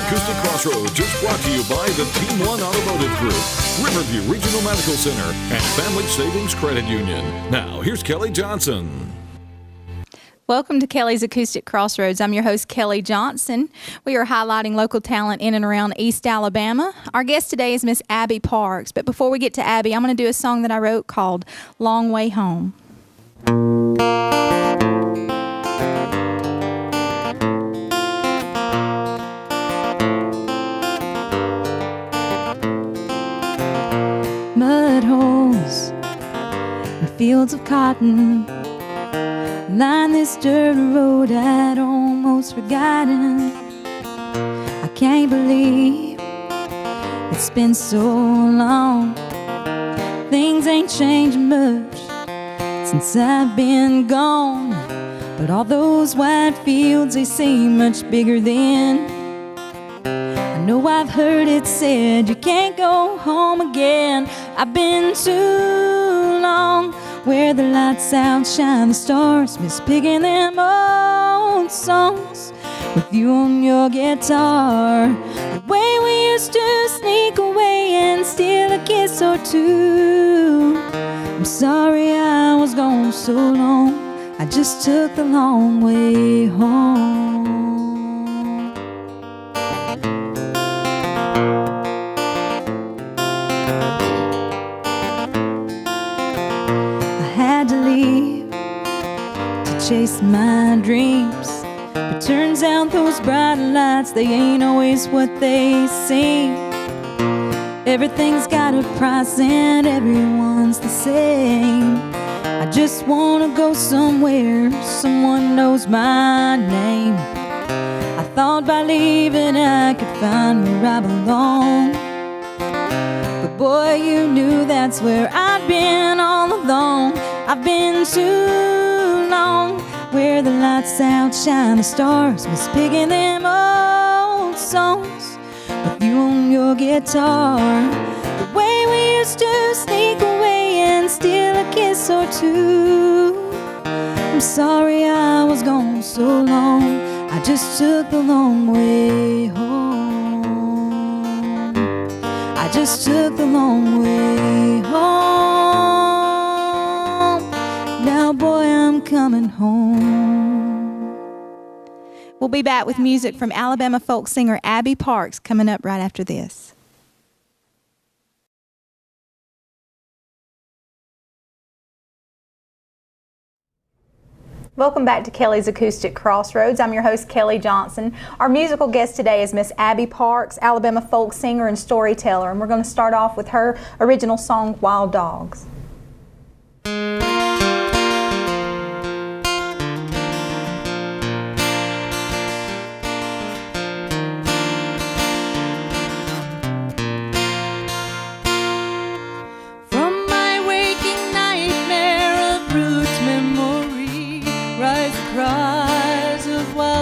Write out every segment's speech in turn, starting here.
Acoustic Crossroads is brought to you by the Team One Automotive Group, Riverview Regional Medical Center, and Family Savings Credit Union. Now, here's Kelli Johnson. Welcome to Kelli's Acoustic Crossroads. I'm your host, Kelli Johnson. We are highlighting local talent in and around East Alabama. Our guest today is Miss Abby Parks. But before we get to Abby, I'm going to do a song that I wrote called Long Way Home. Mud holes and fields of cotton line this dirt road I'd almost forgotten. I can't believe it's been so long. Things ain't changed much since I've been gone, but all those wide fields, they seem much bigger then. I know I've heard it said you can't go home again. I've been too long where the lights outshine the stars, miss picking them old songs with you on your guitar. The way we used to sneak away and steal a kiss or two. I'm sorry I was gone so long, I just took the long way home. Chase my dreams, but turns out those bright lights, they ain't always what they seem. Everything's got a price and everyone's the same. I just wanna go somewhere someone knows my name. I thought by leaving I could find where I belong, but boy, you knew that's where I'd been all along. I've been too long where the lights outshine the stars, miss picking them old songs with you on your guitar. The way we used to sneak away and steal a kiss or two. I'm sorry I was gone so long, I just took the long way home. I just took the long way home. Now boy, I'm coming home. We'll be back with music from Alabama folk singer Abby Parks coming up right after this. Welcome back to Kelli's Acoustic Crossroads. I'm your host, Kelli Johnson. Our musical guest today is Miss Abby Parks, Alabama folk singer and storyteller, and we're going to start off with her original song, Wild Dogs.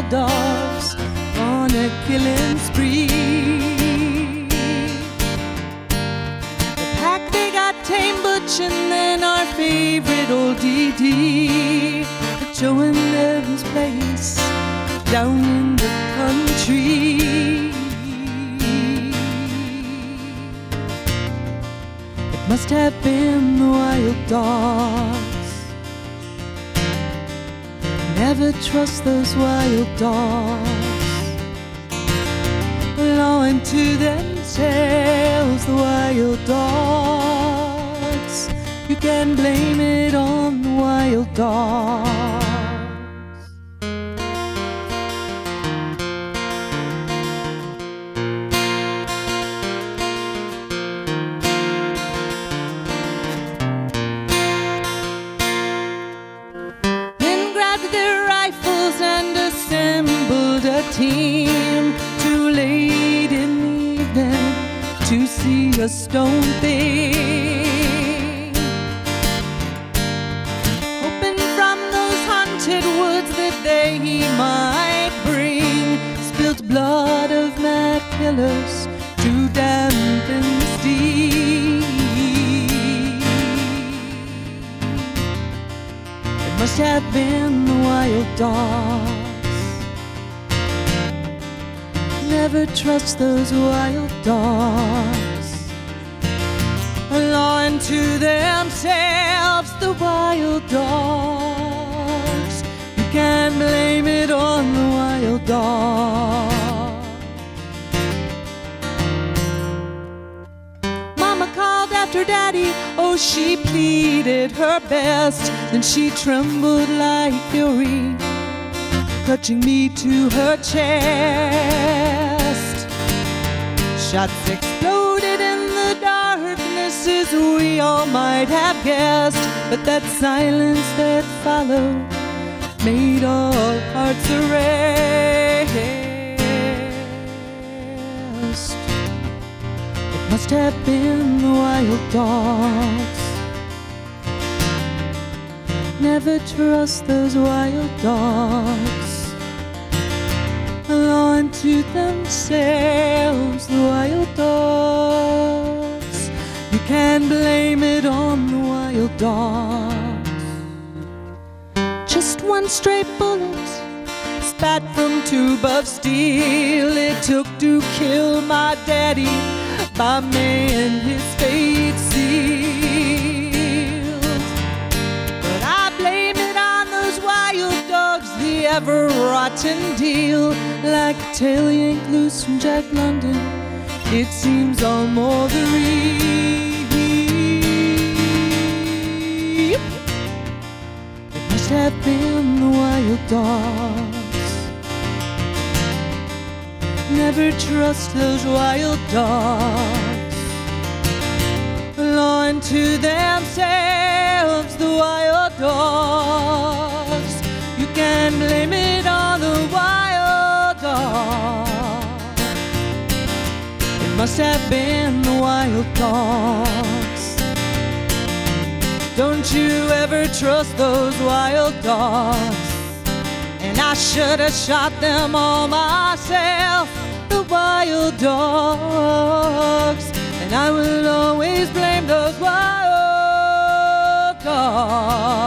Dogs on a killing spree. The pack, they got tame Butch and then our favorite old DD, showing Evans' place down in the country. It must have been the wild dogs. Never trust those wild dogs, belonging to themselves, the wild dogs. You can blame it on the wild dogs. And assembled a team too late in the evening to see a stone thing, hoping from those haunted woods that they might bring spilt blood of mad killers to dampen the steam. It must have been the wild dogs. Never trust those wild dogs. Law unto themselves, the wild dogs. You can't blame it on the wild dogs. Mama called after Daddy, oh, she pleaded her best. Then she trembled like fury, clutching me to her chest. Shots exploded in the darkness as we all might have guessed, but that silence that followed made all hearts arrest. It must have been the wild dogs. Never trust those wild dogs. Law unto themselves, the wild dogs. You can't blame it on the wild dogs. Just one stray bullet spat from tube of steel it took to kill my daddy, my man, his fate sealed. But I blame it on those wild dogs, the ever-rotten deal. Like a tail yanked loose from Jack London, it seems all more the reap. It must have been the wild dogs. Never trust those wild dogs. Law unto themselves, the wild dogs. You can't blame it on the wild dogs. It must have been the wild dogs. Don't you ever trust those wild dogs. And I should have shot them all myself, the wild dogs. And I will always blame those wild dogs.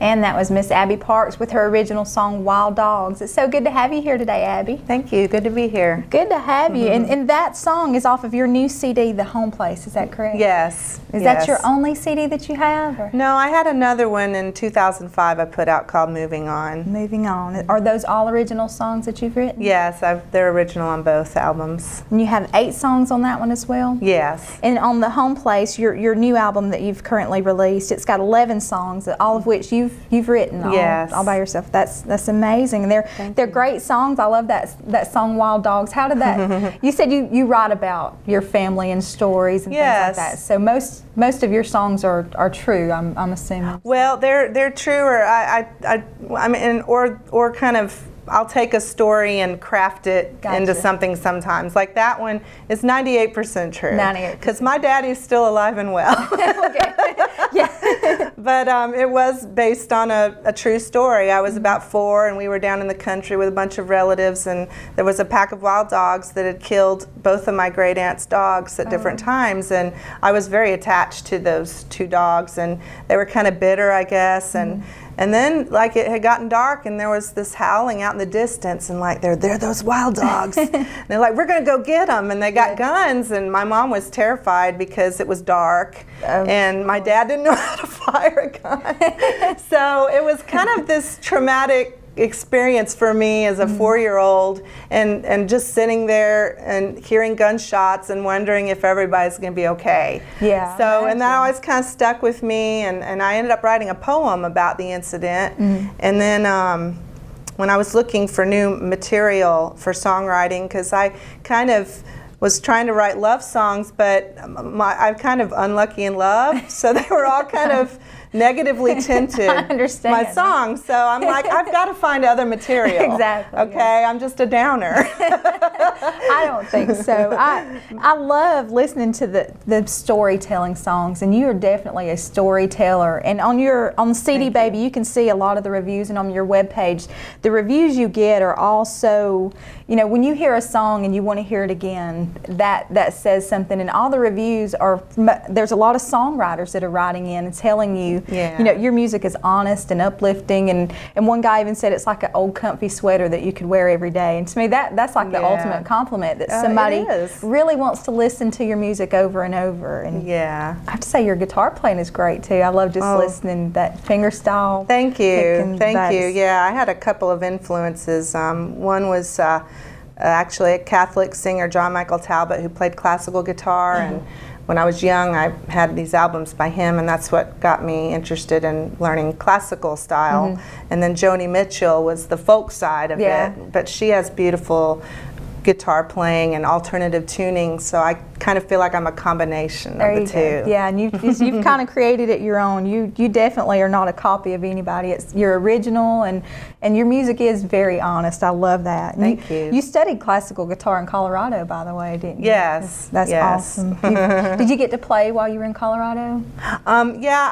And that was Miss Abby Parks with her original song, Wild Dogs. It's so good to have you here today, Abby. Thank you. Good to be here. Good to have you. And that song is off of your new CD, The Home Place. Is that correct? Yes. Is that your only CD that you have? Or? No, I had another one in 2005 I put out called Moving On. Moving On. Are those all original songs that you've written? Yes, they're original on both albums. And you have 8 songs on that one as well? Yes. And on The Home Place, your new album that you've currently released, it's got 11 songs, all of which you've written all by yourself. That's amazing. And they're great songs. I love that song Wild Dogs. How did that you said you write about your family and stories and things like that. So most of your songs are true, I'm assuming. Well, they're true, or I mean, or kind of I'll take a story and craft it into something sometimes. Like that one is 98% true. 98%. Because my daddy's still alive and well. Okay. Yeah. But it was based on a true story. I was about 4 and we were down in the country with a bunch of relatives, and there was a pack of wild dogs that had killed both of my great aunt's dogs at different times, and I was very attached to those 2 dogs, and they were kind of bitter, I guess, and then, like, it had gotten dark, and there was this howling out in the distance, and like, they're those wild dogs. And they're like, we're gonna go get them, and they got guns, and my mom was terrified because it was dark, and my dad didn't know how to fire a gun. So it was kind of this traumatic experience for me as a 4-year-old, and just sitting there and hearing gunshots and wondering if everybody's going to be okay. Yeah. So, and that always kind of stuck with me, and I ended up writing a poem about the incident. And then when I was looking for new material for songwriting, because I kind of was trying to write love songs, but I'm kind of unlucky in love, so they were all kind of negatively tinted I understand. my songs. So I'm like, I've got to find other material. Exactly. Okay, Yeah. I'm just a downer. I don't think so. I love listening to the storytelling songs, and you are definitely a storyteller. And on the CD Baby, you can see a lot of the reviews, and on your webpage, the reviews you get are also, you know, when you hear a song and you want to hear it again, that says something. And all the reviews are, there's a lot of songwriters that are writing in and telling you, you know, your music is honest and uplifting. And one guy even said it's like an old comfy sweater that you could wear every day. And to me, that's like the ultimate compliment, that somebody really wants to listen to your music over and over. And I have to say, your guitar playing is great too. I love just listening that finger style. Thank you. Thank you. Yeah, I had a couple of influences. One was actually a Catholic singer, John Michael Talbot, who played classical guitar. And when I was young, I had these albums by him, and that's what got me interested in learning classical style. And then Joni Mitchell was the folk side of it, but she has beautiful guitar playing and alternative tuning, so I kind of feel like I'm a combination of the two. Yeah, and you've kind of created it your own. You definitely are not a copy of anybody. It's your original, and your music is very honest. I love that. Thank you. You studied classical guitar in Colorado, by the way, didn't you? Yes. That's awesome. Did you get to play while you were in Colorado? Yeah,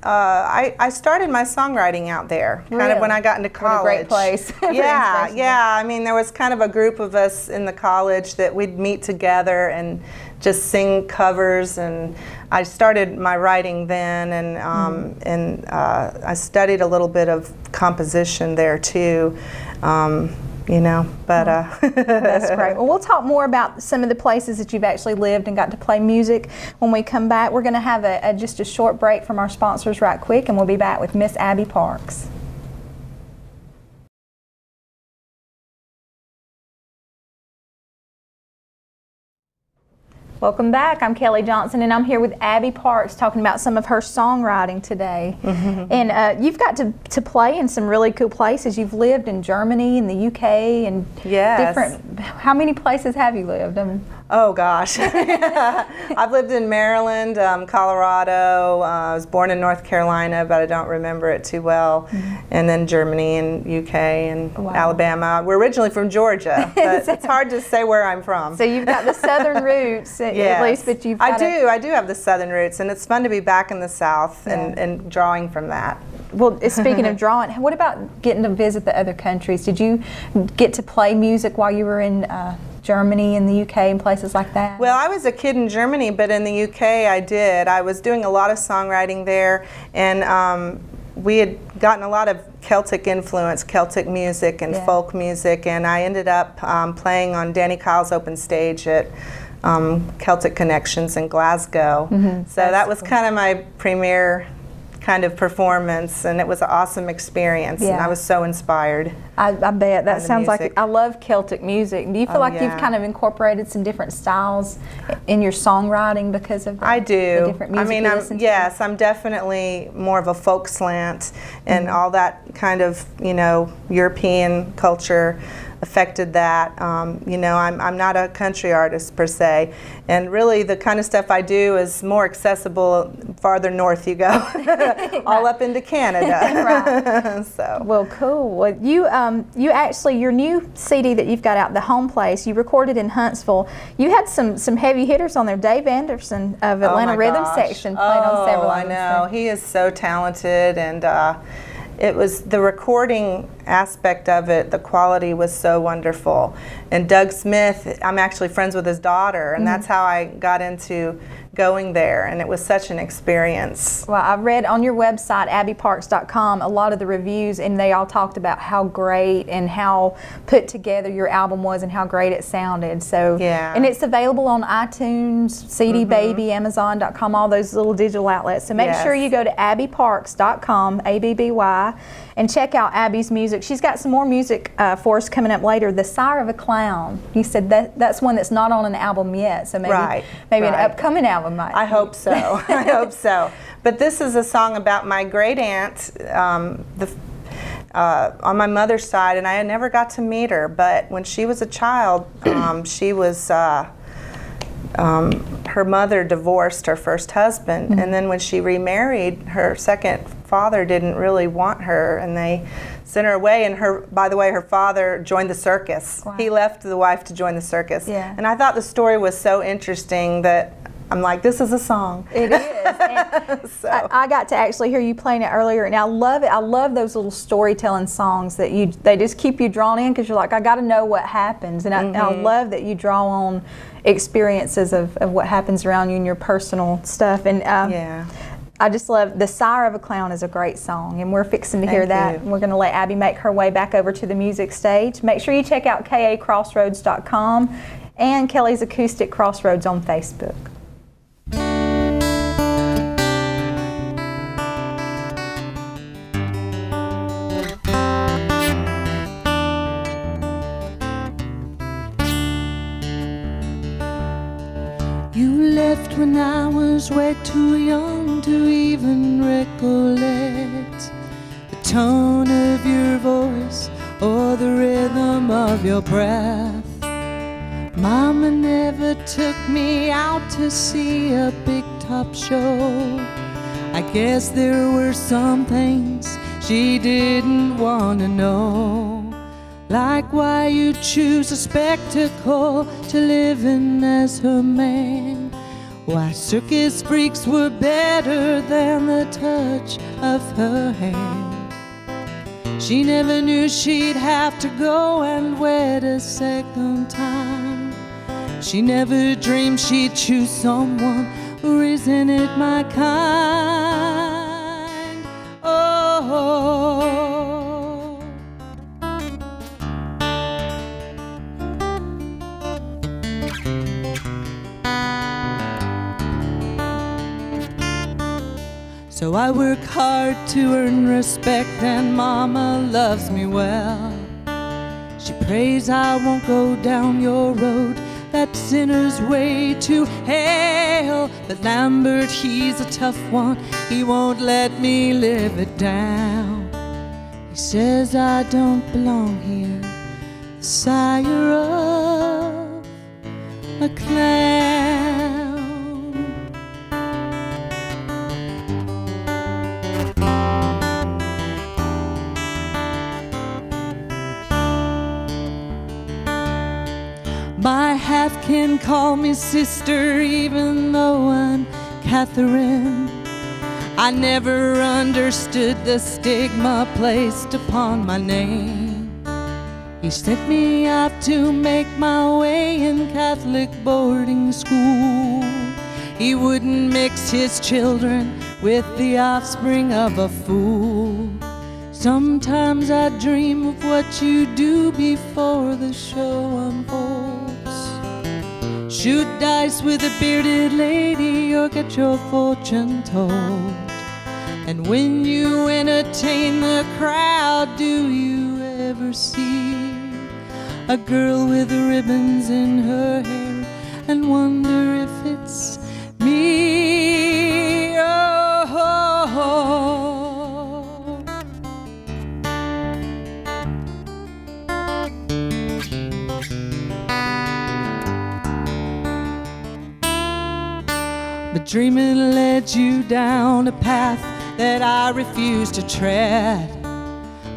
I started my songwriting out there, kind of when I got into college. What a great place. Yeah. I mean, there was kind of a group of us in the college that we'd meet together and just sing covers. And I started my writing then, and I studied a little bit of composition there too. You know, but that's great. Well, we'll talk more about some of the places that you've actually lived and got to play music when we come back. We're going to have just a short break from our sponsors right quick, and we'll be back with Miss Abby Parks. Welcome back. I'm Kelli Johnson, and I'm here with Abby Parks talking about some of her songwriting today. And you've got to play in some really cool places. You've lived in Germany and the UK and different. How many places have you lived? Oh gosh, I've lived in Maryland, Colorado. I was born in North Carolina, but I don't remember it too well. And then Germany and UK and Alabama. We're originally from Georgia, but it's hard to say where I'm from. So you've got the southern roots, at least, but you've got I do have the southern roots, and it's fun to be back in the South and drawing from that. Well, speaking of drawing, what about getting to visit the other countries? Did you get to play music while you were in Germany and the UK and places like that? Well, I was a kid in Germany, but in the UK I did. I was doing a lot of songwriting there, and we had gotten a lot of Celtic influence, Celtic music and folk music, and I ended up playing on Danny Kyle's open stage at Celtic Connections in Glasgow. So that was kind of my premier kind of performance, and it was an awesome experience, and I was so inspired. I bet. That sounds like, I love Celtic music. Do you feel like you've kind of incorporated some different styles in your songwriting because of I do. the different music you listen to? Yes, I'm definitely more of a folk slant, and all that kind of, you know, European culture affected that. You know, I'm not a country artist per se, and really the kind of stuff I do is more accessible farther north you go, all up into Canada. So. Well, cool. Well, you actually, your new CD that you've got out, The Home Place, you recorded in Huntsville. You had some heavy hitters on there. Dave Anderson of Atlanta Rhythm Section played on several of them. I know. He is so talented, and it was the recording aspect of it, the quality was so wonderful. And Doug Smith, I'm actually friends with his daughter, and that's how I got into going there, and it was such an experience. Well, I read on your website, abbyparks.com, a lot of the reviews, and they all talked about how great and how put together your album was and how great it sounded. So, and it's available on iTunes, CD Baby, Amazon.com, all those little digital outlets. So make sure you go to abbyparks.com, ABBY, and check out Abby's music. She's got some more music for us coming up later. The Sire of a Clown. You said that's one that's not on an album yet, so maybe an upcoming album might. I hope so. I hope so. But this is a song about my great aunt on my mother's side, and I never got to meet her. But when she was a child, she was her mother divorced her first husband, and then when she remarried, her second father didn't really want her, and they sent her away. And by the way, her father joined the circus. Wow. He left the wife to join the circus. Yeah. And I thought the story was so interesting that I'm like, this is a song. It is. And So. I got to actually hear you playing it earlier, and I love it. I love those little storytelling songs that they just keep you drawn in, because you're like, I got to know what happens. And I love that you draw on experiences of what happens around you and your personal stuff. And Yeah. I just love The Sire of a Clown is a great song, and we're fixing to hear that. you. We're going to let Abby make her way back over to the music stage. Make sure you check out kacrossroads.com and Kelli's Acoustic Crossroads on Facebook. You left when I was way too young to even recollect the tone of your voice or the rhythm of your breath. Mama never took me out to see a big top show. I guess there were some things she didn't want to know, like why you choose a spectacle to live in as her man, why circus freaks were better than the touch of her hand. She never knew she'd have to go and wed a second time. She never dreamed she'd choose someone who isn't it my kind. Oh. So I work hard to earn respect, and Mama loves me well. She prays I won't go down your road, that sinner's way to hell. But Lambert, he's a tough one, he won't let me live it down. He says I don't belong here, the sire of a clown. My half can call me sister, even though I'm Catherine. I never understood the stigma placed upon my name. He sent me out to make my way in Catholic boarding school. He wouldn't mix his children with the offspring of a fool. Sometimes I dream of what you do before the show unfolds. Shoot dice with a bearded lady or get your fortune told. And when you entertain the crowd, do you ever see a girl with ribbons in her hair and wonder if it's me? Oh. But dreaming led you down a path that I refuse to tread.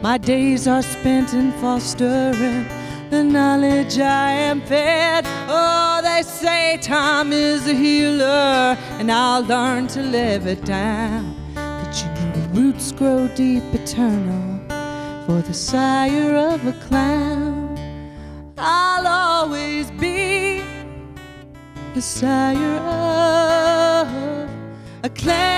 My days are spent in fostering the knowledge I am fed. Oh, they say time is a healer, and I'll learn to live it down. But you know the roots grow deep, eternal, for the sire of a clown. I'll always be the sire of a clown.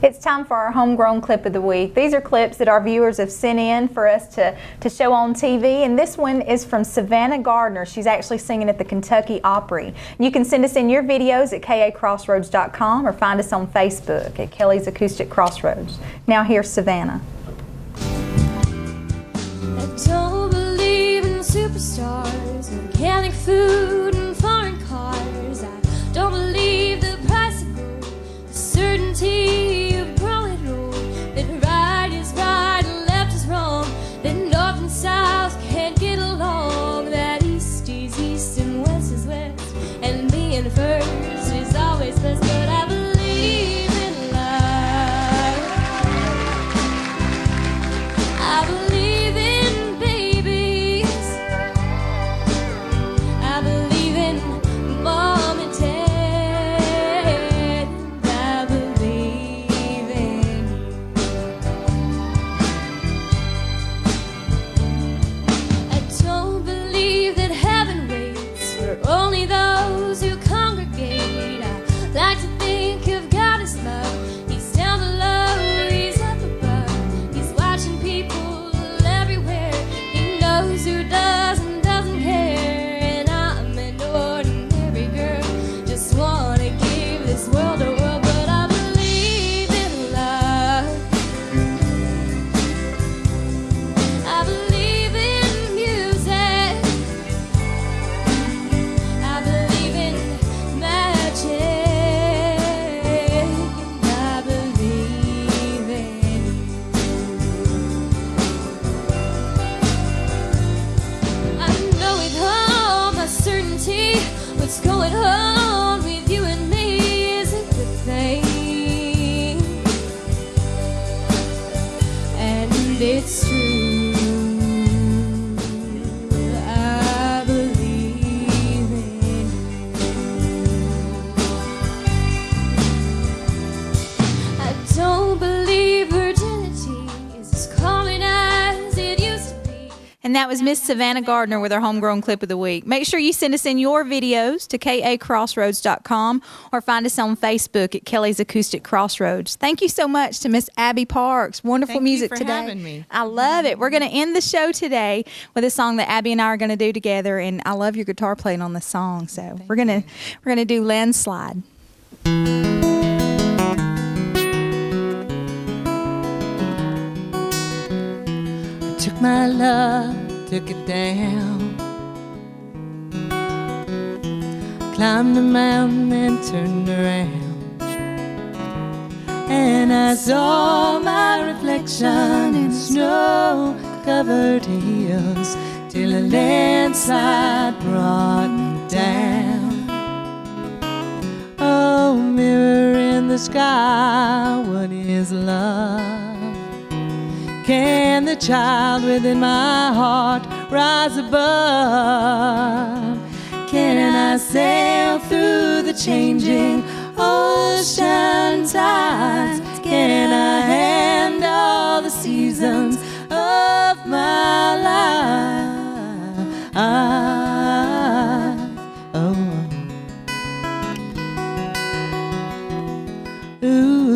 It's time for our homegrown clip of the week. These are clips that our viewers have sent in for us to show on TV, and this one is from Savannah Gardner. She's actually singing at the Kentucky Opry. You can send us in your videos at kacrossroads.com or find us on Facebook at Kelli's Acoustic Crossroads. Now here's Savannah. don't believe in superstars, organic food and foreign cars. I don't believe the price of gold, the certainty of growing old, that right is right and left is wrong, that north and south can't get along, that east is east and west is west, and being first is always best. But I believe in love. I believe in babies. I believe in mom and dad. I believe in you. I don't believe that heaven waits for only those who congregate. I like to think of God as love. He's down below, he's up above. He's watching people everywhere. He knows who does and doesn't care. And I'm an ordinary girl, just wanna give this world a whirl. But I believe in love. I believe in music. I believe in magic. And I believe in you. I know it all, my certainty. What's going on with you and me is a good thing, and it's true. I believe in you. I don't believe virginity is as common as it used to be. And that was Miss Savannah Gardner with our Homegrown Clip of the Week. Make sure you send us in your videos to kacrossroads.com or find us on Facebook at Kelly's Acoustic Crossroads. Thank you so much to Miss Abby Parks. Wonderful Thank you music for today. having me. I love it. We're going to end the show today with a song that Abby and I are going to do together, and I love your guitar playing on the song. So we're going to do Landslide. Took my love, took it down, climbed a mountain and turned around, and I saw my reflection in snow-covered hills, till a landslide brought me down. Oh, mirror in the sky, what is love? Can the child within my heart rise above? Can I sail through the changing ocean tides? Can I handle the seasons of my life? Oh. Ooh.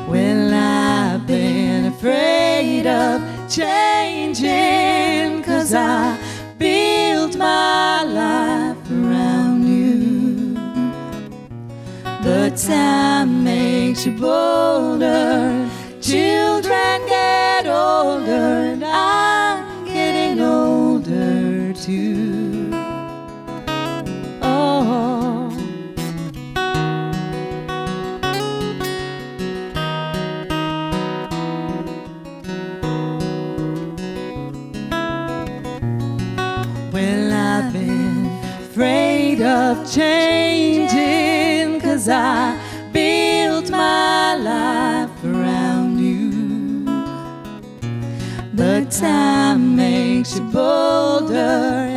Well, I've been afraid of changing, 'cause I built my life around you. But time makes you bolder, children get older, and I'm getting older too. Oh. Well, I've been afraid of changing, 'cause I built my life around you. But time makes you bolder,